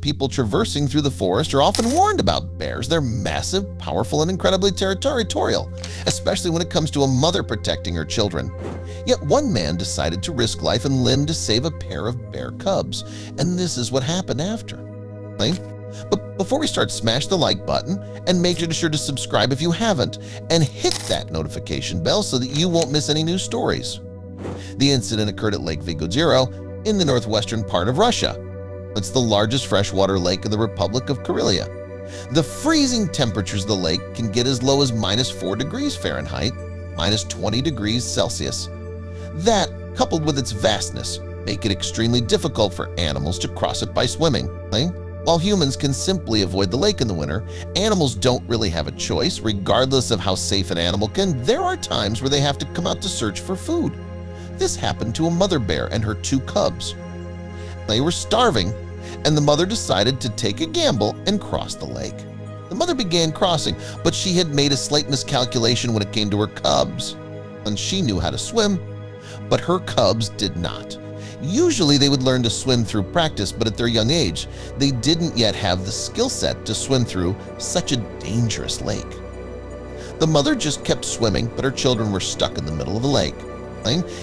People traversing through the forest are often warned about bears. They're massive, powerful, and incredibly territorial, especially when it comes to a mother protecting her children. Yet one man decided to risk life and limb to save a pair of bear cubs, and this is what happened after. But before we start, smash the like button and make sure to subscribe if you haven't, and hit that notification bell so that you won't miss any new stories. The incident occurred at Lake Vaygozero in the northwestern part of Russia. It's the largest freshwater lake in the Republic of Karelia. The freezing temperatures of the lake can get as low as -4 degrees Fahrenheit, -20 degrees Celsius. That, coupled with its vastness, make it extremely difficult for animals to cross it by swimming. While humans can simply avoid the lake in the winter, animals don't really have a choice. Regardless of how safe an animal can, there are times where they have to come out to search for food. This happened to a mother bear and her 2 cubs. They were starving, and the mother decided to take a gamble and cross the lake. The mother began crossing, but she had made a slight miscalculation when it came to her cubs. And she knew how to swim, but her cubs did not. Usually they would learn to swim through practice, but at their young age, they didn't yet have the skill set to swim through such a dangerous lake. The mother just kept swimming, but her children were stuck in the middle of the lake.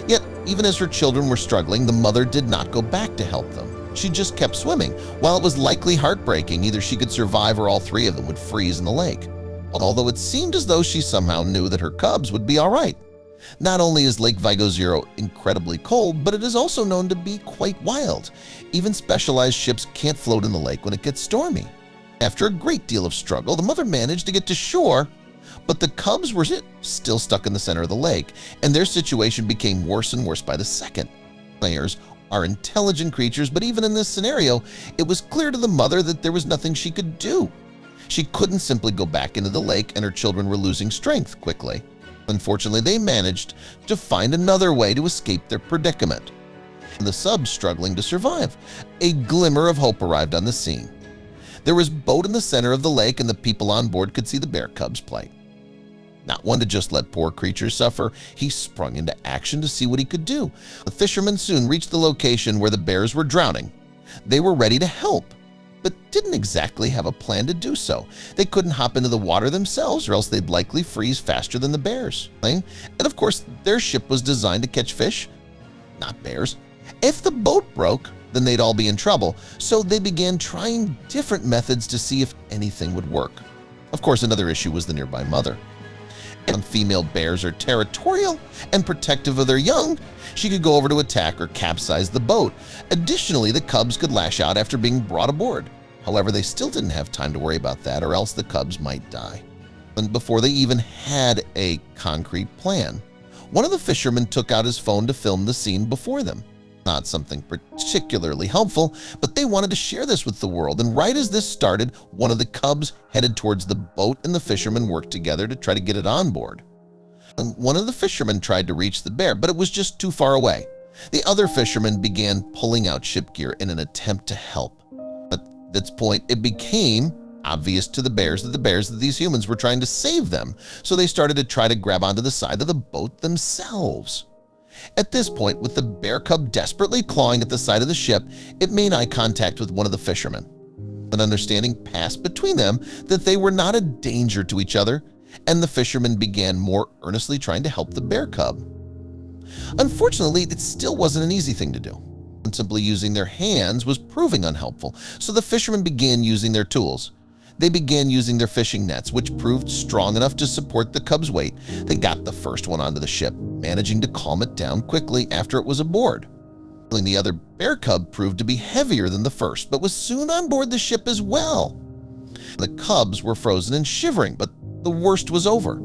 Yet, even as her children were struggling, the mother did not go back to help them. She just kept swimming. While it was likely heartbreaking, either she could survive or all 3 of them would freeze in the lake. Although it seemed as though she somehow knew that her cubs would be all right. Not only is Lake Vaygozero incredibly cold, but it is also known to be quite wild. Even specialized ships can't float in the lake when it gets stormy. After a great deal of struggle, the mother managed to get to shore, but the cubs were still stuck in the center of the lake, and their situation became worse and worse by the second. Bears are intelligent creatures, but even in this scenario, it was clear to the mother that there was nothing she could do. She couldn't simply go back into the lake, and her children were losing strength quickly. Unfortunately, they managed to find another way to escape their predicament. The subs struggling to survive. A glimmer of hope arrived on the scene. There was a boat in the center of the lake, and the people on board could see the bear cubs play. Not one to just let poor creatures suffer, he sprung into action to see what he could do. The fishermen soon reached the location where the bears were drowning. They were ready to help, but didn't exactly have a plan to do so. They couldn't hop into the water themselves, or else they'd likely freeze faster than the bears. And of course, their ship was designed to catch fish, not bears. If the boat broke, then they'd all be in trouble, so they began trying different methods to see if anything would work. Of course, another issue was the nearby mother. And female bears are territorial and protective of their young. She could go over to attack or capsize the boat. Additionally, the cubs could lash out after being brought aboard. However, they still didn't have time to worry about that, or else the cubs might die. And before they even had a concrete plan, one of the fishermen took out his phone to film the scene before them. Not something particularly helpful, but they wanted to share this with the world. And right as this started, one of the cubs headed towards the boat, and the fishermen worked together to try to get it on board. And one of the fishermen tried to reach the bear, but it was just too far away. The other fisherman began pulling out ship gear in an attempt to help. At this point, it became obvious to the bears that these humans were trying to save them, so they started to try to grab onto the side of the boat themselves. At this point, with the bear cub desperately clawing at the side of the ship, it made eye contact with one of the fishermen. An understanding passed between them that they were not a danger to each other, and the fisherman began more earnestly trying to help the bear cub. Unfortunately, it still wasn't an easy thing to do, and simply using their hands was proving unhelpful, so the fishermen began using their tools. They began using their fishing nets, which proved strong enough to support the cub's weight. They got the first one onto the ship, managing to calm it down quickly after it was aboard. The other bear cub proved to be heavier than the first, but was soon on board the ship as well. The cubs were frozen and shivering, but the worst was over.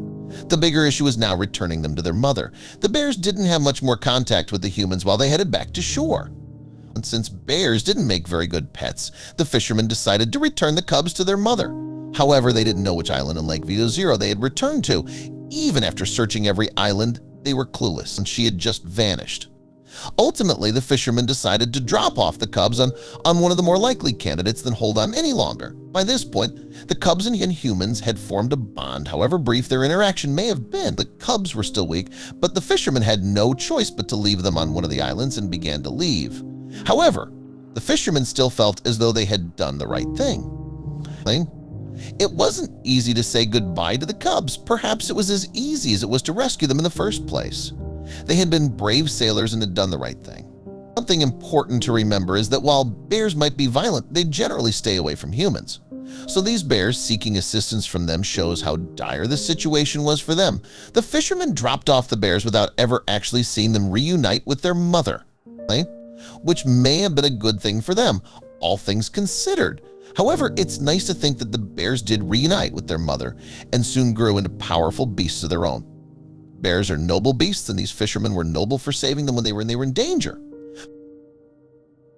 The bigger issue was now returning them to their mother. The bears didn't have much more contact with the humans while they headed back to shore. And since bears didn't make very good pets, the fishermen decided to return the cubs to their mother. However, they didn't know which island in Lake Vaygozero they had returned to. Even after searching every island, they were clueless, and she had just vanished. Ultimately, the fishermen decided to drop off the cubs on one of the more likely candidates than hold on any longer. By this point, the cubs and humans had formed a bond, however brief their interaction may have been. The cubs were still weak, but the fishermen had no choice but to leave them on one of the islands and began to leave. However, The fishermen still felt as though they had done the right thing. It wasn't easy to say goodbye to the cubs. Perhaps it was as easy as it was to rescue them in the first place. They had been brave sailors and had done the right thing. Something important to remember is that while bears might be violent, they generally stay away from humans. So these bears seeking assistance from them shows how dire the situation was for them. The fishermen dropped off the bears without ever actually seeing them reunite with their mother, which may have been a good thing for them, all things considered. However, it's nice to think that the bears did reunite with their mother and soon grew into powerful beasts of their own. Bears are noble beasts, and these fishermen were noble for saving them when they were in danger.